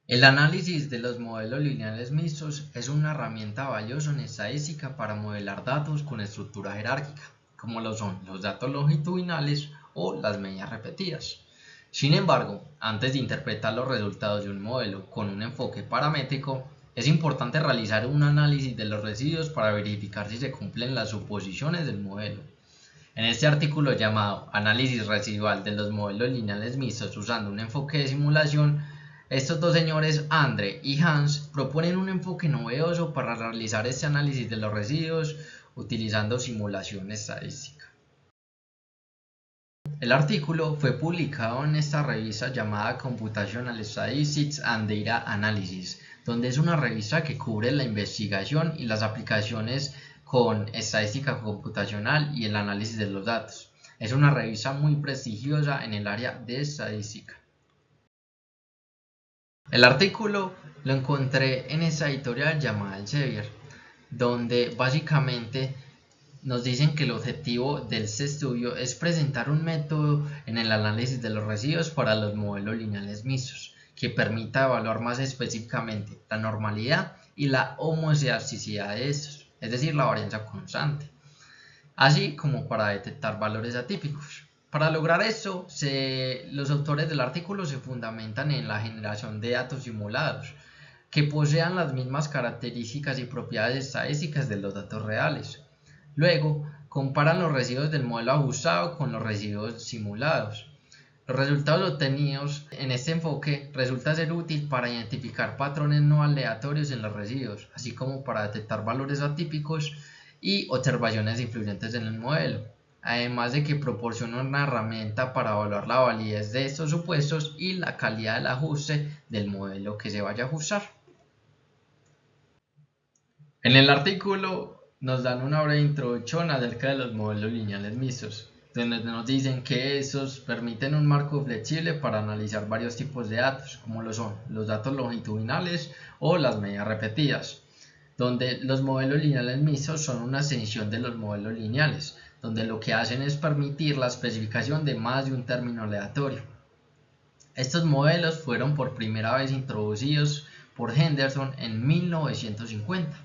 El análisis de los modelos lineales mixtos es una herramienta valiosa en estadística para modelar datos con estructura jerárquica, como lo son los datos longitudinales o las medias repetidas. Sin embargo, antes de interpretar los resultados de un modelo con un enfoque paramétrico, es importante realizar un análisis de los residuos para verificar si se cumplen las suposiciones del modelo. En este artículo llamado Análisis residual de los modelos lineales mixtos usando un enfoque de simulación, estos dos señores, Andre y Hans, proponen un enfoque novedoso para realizar este análisis de los residuos utilizando simulación estadística. El artículo fue publicado en esta revista llamada Computational Statistics and Data Analysis, donde es una revista que cubre la investigación y las aplicaciones con estadística computacional y el análisis de los datos. Es una revista muy prestigiosa en el área de estadística. El artículo lo encontré en esa editorial llamada Elsevier, donde básicamente nos dicen que el objetivo de este estudio es presentar un método en el análisis de los residuos para los modelos lineales mixtos, que permita evaluar más específicamente la normalidad y la homozeasticidad de estos, es decir, la varianza constante, así como para detectar valores atípicos. Para lograr esto, los autores del artículo se fundamentan en la generación de datos simulados, que posean las mismas características y propiedades estadísticas de los datos reales. Luego, comparan los residuos del modelo ajustado con los residuos simulados. Los resultados obtenidos en este enfoque resulta ser útil para identificar patrones no aleatorios en los residuos, así como para detectar valores atípicos y observaciones influyentes en el modelo, además de que proporciona una herramienta para evaluar la validez de estos supuestos y la calidad del ajuste del modelo que se vaya a ajustar. En el artículo nos dan una breve introducción acerca de los modelos lineales mixtos, donde nos dicen que estos permiten un marco flexible para analizar varios tipos de datos, como lo son los datos longitudinales o las medias repetidas, donde los modelos lineales mixtos son una extensión de los modelos lineales, donde lo que hacen es permitir la especificación de más de un término aleatorio. Estos modelos fueron por primera vez introducidos por Henderson en 1950.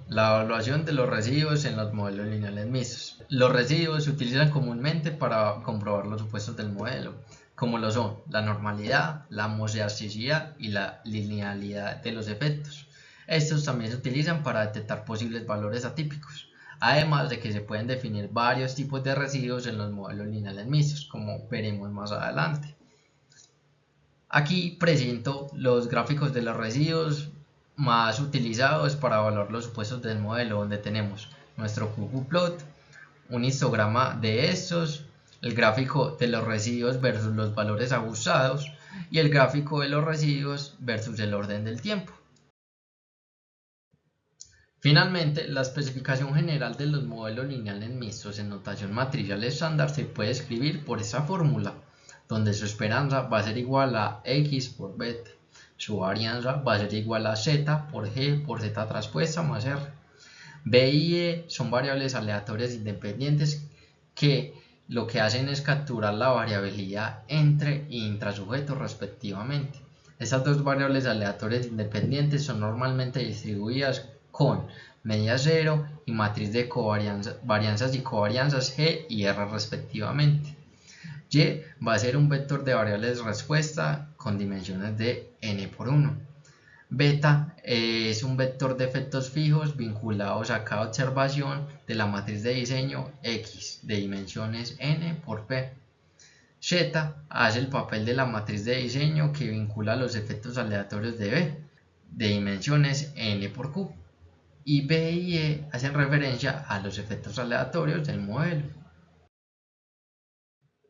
La evaluación de los residuos en los modelos lineales mixtos. Los residuos se utilizan comúnmente para comprobar los supuestos del modelo, como lo son la normalidad, la homozeasticidad y la linealidad de los efectos. Estos también se utilizan para detectar posibles valores atípicos, además de que se pueden definir varios tipos de residuos en los modelos lineales mixtos, como veremos más adelante. Aquí presento los gráficos de los residuos más utilizados para evaluar los supuestos del modelo, donde tenemos nuestro ggplot, un histograma de estos, el gráfico de los residuos versus los valores ajustados y el gráfico de los residuos versus el orden del tiempo. Finalmente, la especificación general de los modelos lineales mixtos en notación matricial estándar se puede escribir por esta fórmula, donde su esperanza va a ser igual a x por beta. Su varianza va a ser igual a z por g por z traspuesta más r. B y E son variables aleatorias independientes que lo que hacen es capturar la variabilidad entre e intrasujetos respectivamente. Estas dos variables aleatorias independientes son normalmente distribuidas con media cero y matriz de varianzas y covarianzas G y R respectivamente. Y va a ser un vector de variables respuesta con dimensiones de n por 1. Beta es un vector de efectos fijos vinculados a cada observación de la matriz de diseño X de dimensiones n por p. Z hace el papel de la matriz de diseño que vincula los efectos aleatorios de B de dimensiones n por q. Y B y E hacen referencia a los efectos aleatorios del modelo.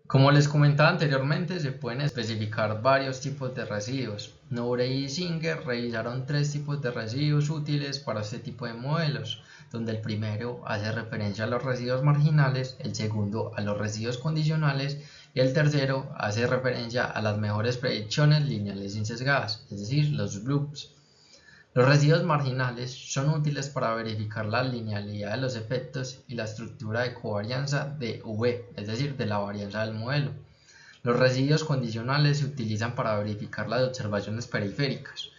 Como les comentaba anteriormente, se pueden especificar varios tipos de residuos. Nobre y Singer revisaron 3 tipos de residuos útiles para este tipo de modelos, donde el primero hace referencia a los residuos marginales, el segundo a los residuos condicionales y el tercero hace referencia a las mejores predicciones lineales insesgadas, es decir, los loops. Los residuos marginales son útiles para verificar la linealidad de los efectos y la estructura de covarianza de V, es decir, de la varianza del modelo. Los residuos condicionales se utilizan para verificar las observaciones periféricas,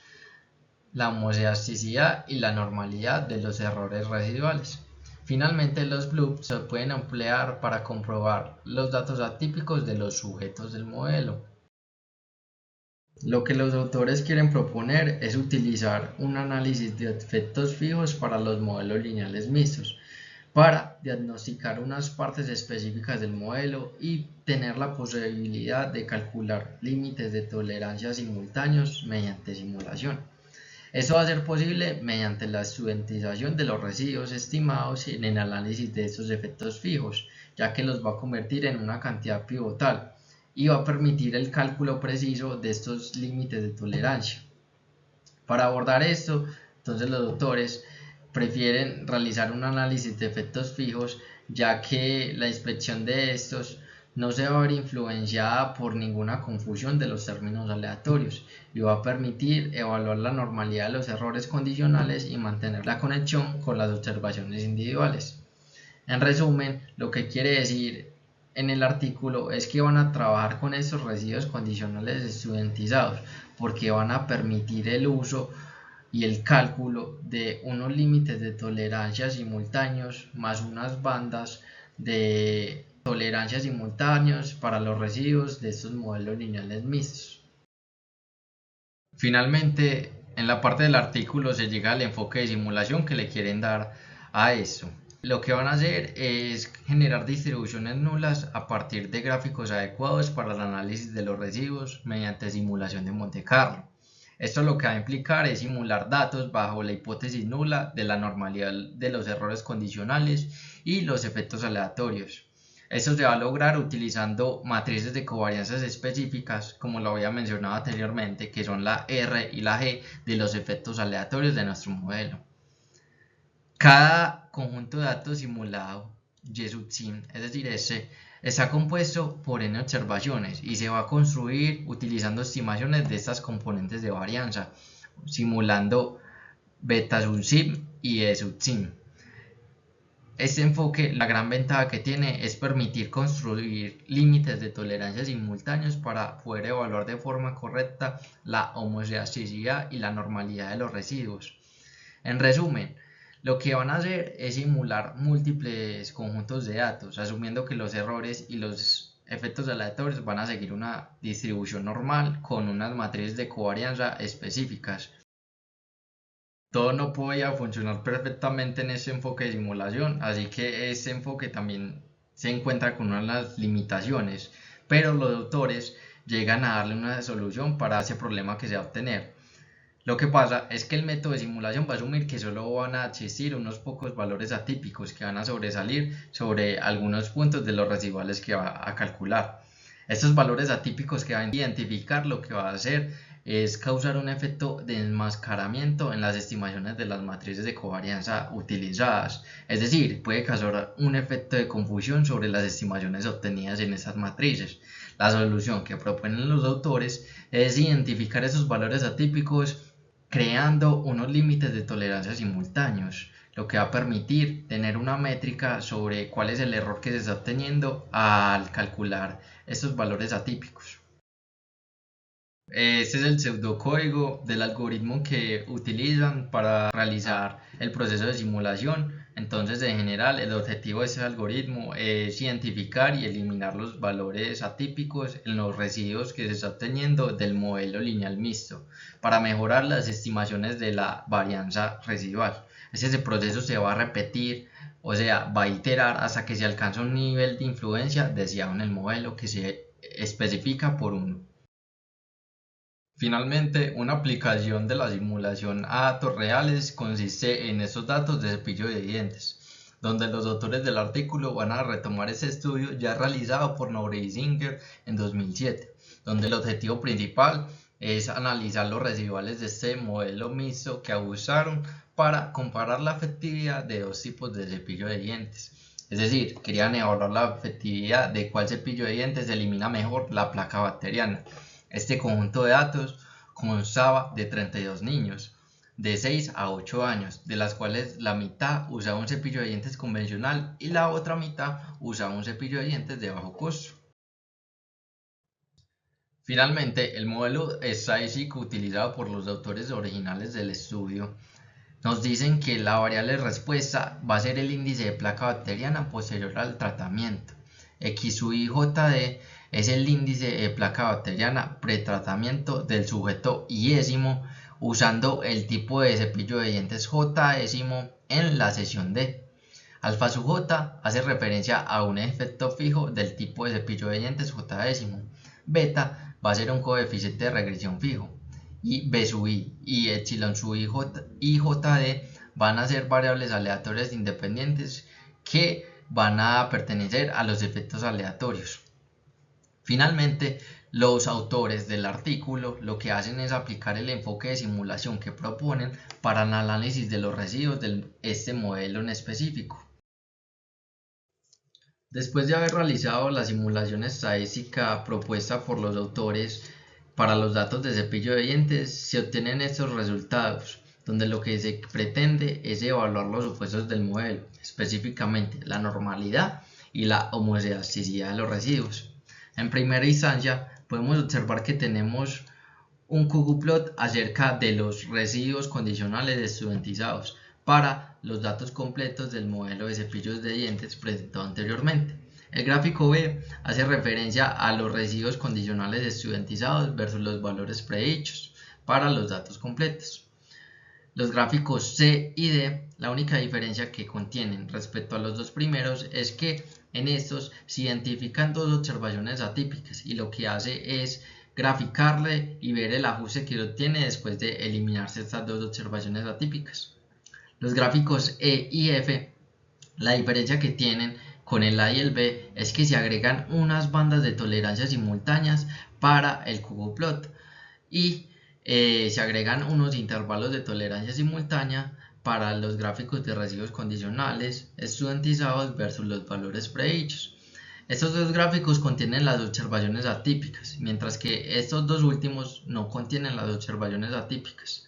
la homozeasticidad y la normalidad de los errores residuales. Finalmente, los bloops se pueden emplear para comprobar los datos atípicos de los sujetos del modelo. Lo que los autores quieren proponer es utilizar un análisis de efectos fijos para los modelos lineales mixtos, para diagnosticar unas partes específicas del modelo y tener la posibilidad de calcular límites de tolerancia simultáneos mediante simulación. Esto va a ser posible mediante la estudiantización de los residuos estimados en el análisis de estos efectos fijos, ya que los va a convertir en una cantidad pivotal y va a permitir el cálculo preciso de estos límites de tolerancia. Para abordar esto, entonces los autores prefieren realizar un análisis de efectos fijos, ya que la inspección de estos no se va a ver influenciada por ninguna confusión de los términos aleatorios y va a permitir evaluar la normalidad de los errores condicionales y mantener la conexión con las observaciones individuales. En resumen, lo que quiere decir en el artículo es que van a trabajar con estos residuos condicionales estudiantizados porque van a permitir el uso y el cálculo de unos límites de tolerancia simultáneos más unas bandas de tolerancia simultáneos para los residuos de estos modelos lineales mixtos. Finalmente, en la parte del artículo se llega al enfoque de simulación que le quieren dar a esto. Lo que van a hacer es generar distribuciones nulas a partir de gráficos adecuados para el análisis de los residuos mediante simulación de Monte Carlo. Esto lo que va a implicar es simular datos bajo la hipótesis nula de la normalidad de los errores condicionales y los efectos aleatorios. Esto se va a lograr utilizando matrices de covarianzas específicas, como lo había mencionado anteriormente, que son la R y la G de los efectos aleatorios de nuestro modelo. Cada conjunto de datos simulado, Y sub sim, es decir, S, está compuesto por n observaciones y se va a construir utilizando estimaciones de estas componentes de varianza, simulando beta sub sim y E sub sim. Este enfoque, la gran ventaja que tiene es permitir construir límites de tolerancia simultáneos para poder evaluar de forma correcta la homozeasticidad y la normalidad de los residuos. En resumen, lo que van a hacer es simular múltiples conjuntos de datos, asumiendo que los errores y los efectos aleatorios van a seguir una distribución normal con unas matrices de covarianza específicas. Todo no podía funcionar perfectamente en este enfoque de simulación, así que este enfoque también se encuentra con unas limitaciones, pero los autores llegan a darle una solución para ese problema que se va a obtener. Lo que pasa es que el método de simulación va a asumir que solo van a existir unos pocos valores atípicos que van a sobresalir sobre algunos puntos de los residuales que va a calcular. Estos valores atípicos que van a identificar lo que va a hacer es causar un efecto de enmascaramiento en las estimaciones de las matrices de covarianza utilizadas. Es decir, puede causar un efecto de confusión sobre las estimaciones obtenidas en esas matrices. La solución que proponen los autores es identificar esos valores atípicos creando unos límites de tolerancia simultáneos, lo que va a permitir tener una métrica sobre cuál es el error que se está obteniendo al calcular estos valores atípicos. Este es el pseudocódigo del algoritmo que utilizan para realizar el proceso de simulación. Entonces, en general, el objetivo de este algoritmo es identificar y eliminar los valores atípicos en los residuos que se está obteniendo del modelo lineal mixto para mejorar las estimaciones de la varianza residual. Ese proceso se va a repetir, o sea, va a iterar hasta que se alcanza un nivel de influencia deseado en el modelo que se especifica por 1. Finalmente, una aplicación de la simulación a datos reales consiste en estos datos de cepillo de dientes, donde los autores del artículo van a retomar ese estudio ya realizado por Nobre y Singer en 2007, donde el objetivo principal es analizar los residuales de este modelo mixto que usaron para comparar la efectividad de dos tipos de cepillo de dientes. Es decir, querían evaluar la efectividad de cuál cepillo de dientes elimina mejor la placa bacteriana. Este conjunto de datos constaba de 32 niños de 6 a 8 años, de las cuales la mitad usaba un cepillo de dientes convencional y la otra mitad usaba un cepillo de dientes de bajo costo. Finalmente, el modelo estadístico utilizado por los autores originales del estudio nos dicen que la variable respuesta va a ser el índice de placa bacteriana posterior al tratamiento. XUIJD es el índice de placa bacteriana pretratamiento del sujeto iésimo usando el tipo de cepillo de dientes J ésimo en la sesión D. Alfa sub J hace referencia a un efecto fijo del tipo de cepillo de dientes J décimo. Beta va a ser un coeficiente de regresión fijo. Y B sub I y epsilon sub I JD van a ser variables aleatorias independientes que van a pertenecer a los efectos aleatorios. Finalmente, los autores del artículo lo que hacen es aplicar el enfoque de simulación que proponen para el análisis de los residuos de este modelo en específico. Después de haber realizado la simulación estadística propuesta por los autores para los datos de cepillo de dientes, se obtienen estos resultados, donde lo que se pretende es evaluar los supuestos del modelo, específicamente la normalidad y la homoelasticidad de los residuos. En primera instancia, podemos observar que tenemos un ggplot acerca de los residuos condicionales estudiantizados para los datos completos del modelo de cepillos de dientes presentado anteriormente. El gráfico B hace referencia a los residuos condicionales estudiantizados versus los valores predichos para los datos completos. Los gráficos C y D, la única diferencia que contienen respecto a los dos primeros es que en estos se identifican dos observaciones atípicas y lo que hace es graficarle y ver el ajuste que obtiene después de eliminarse estas dos observaciones atípicas. Los gráficos E y F, la diferencia que tienen con el A y el B es que se agregan unas bandas de tolerancia simultáneas para el ggplot y se agregan unos intervalos de tolerancia simultánea para los gráficos de residuos condicionales estudiantizados versus los valores predichos. Estos dos gráficos contienen las observaciones atípicas, mientras que estos dos últimos no contienen las observaciones atípicas.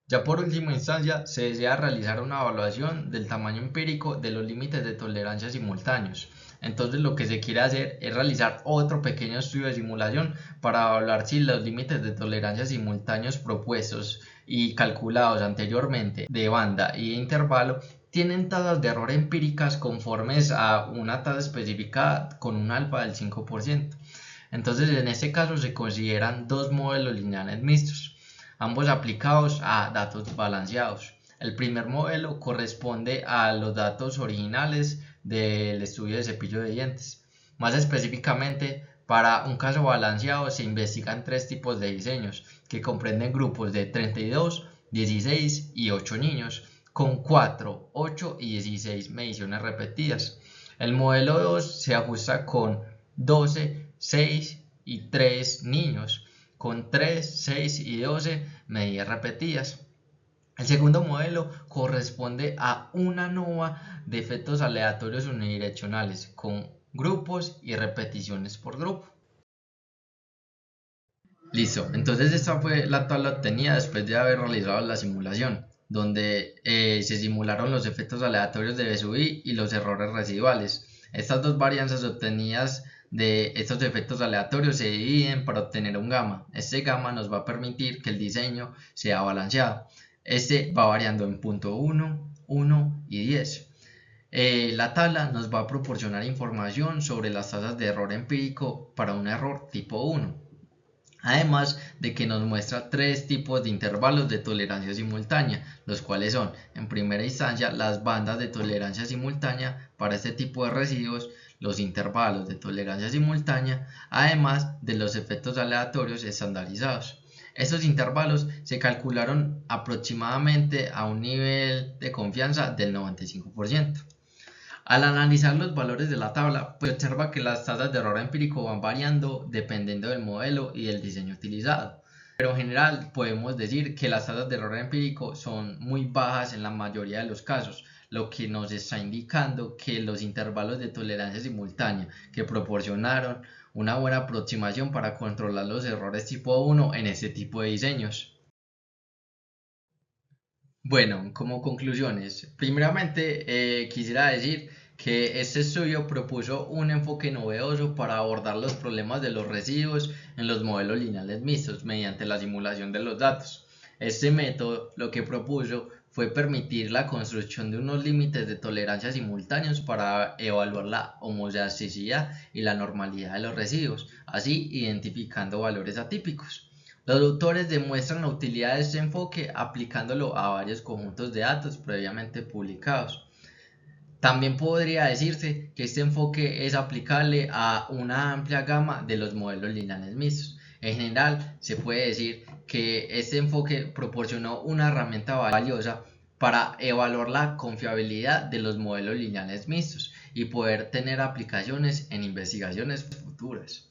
Ya por última instancia, se desea realizar una evaluación del tamaño empírico de los límites de tolerancia simultáneos. Entonces lo que se quiere hacer es realizar otro pequeño estudio de simulación para evaluar si los límites de tolerancia simultáneos propuestos y calculados anteriormente de banda y de intervalo tienen tasas de error empíricas conformes a una tasa especificada con un alfa del 5%. Entonces en este caso se consideran dos modelos lineales mixtos, ambos aplicados a datos balanceados. El primer modelo corresponde a los datos originales del estudio de cepillo de dientes. Más específicamente, para un caso balanceado se investigan tres tipos de diseños que comprenden grupos de 32, 16 y 8 niños con 4, 8 y 16 mediciones repetidas. El modelo 2 se ajusta con 12, 6 y 3 niños con 3, 6 y 12 medidas repetidas. El segundo modelo corresponde a una ANOVA de efectos aleatorios unidireccionales con grupos y repeticiones por grupo. Listo, entonces esta fue la tabla obtenida después de haber realizado la simulación, donde se simularon los efectos aleatorios de B sub I y los errores residuales. Estas dos varianzas obtenidas de estos efectos aleatorios se dividen para obtener un gamma. Este gamma nos va a permitir que el diseño sea balanceado. Este va variando en 0.1, 1 y 10. La tabla nos va a proporcionar información sobre las tasas de error empírico para un error tipo 1. Además de que nos muestra tres tipos de intervalos de tolerancia simultánea, los cuales son, en primera instancia, las bandas de tolerancia simultánea para este tipo de residuos, los intervalos de tolerancia simultánea, además de los efectos aleatorios estandarizados. Estos intervalos se calcularon aproximadamente a un nivel de confianza del 95%. Al analizar los valores de la tabla, pues observa que las tasas de error empírico van variando dependiendo del modelo y del diseño utilizado. Pero en general podemos decir que las tasas de error empírico son muy bajas en la mayoría de los casos, lo que nos está indicando que los intervalos de tolerancia simultánea que proporcionaron una buena aproximación para controlar los errores tipo 1 en este tipo de diseños. Bueno, como conclusiones, primeramente quisiera decir que este estudio propuso un enfoque novedoso para abordar los problemas de los residuos en los modelos lineales mixtos mediante la simulación de los datos. Este método lo que propuso fue permitir la construcción de unos límites de tolerancia simultáneos para evaluar la homogeneidad y la normalidad de los residuos, así identificando valores atípicos. Los autores demuestran la utilidad de este enfoque aplicándolo a varios conjuntos de datos previamente publicados. También podría decirse que este enfoque es aplicable a una amplia gama de los modelos lineales mixtos. En general, se puede decir que este enfoque proporcionó una herramienta valiosa para evaluar la confiabilidad de los modelos lineales mixtos y poder tener aplicaciones en investigaciones futuras.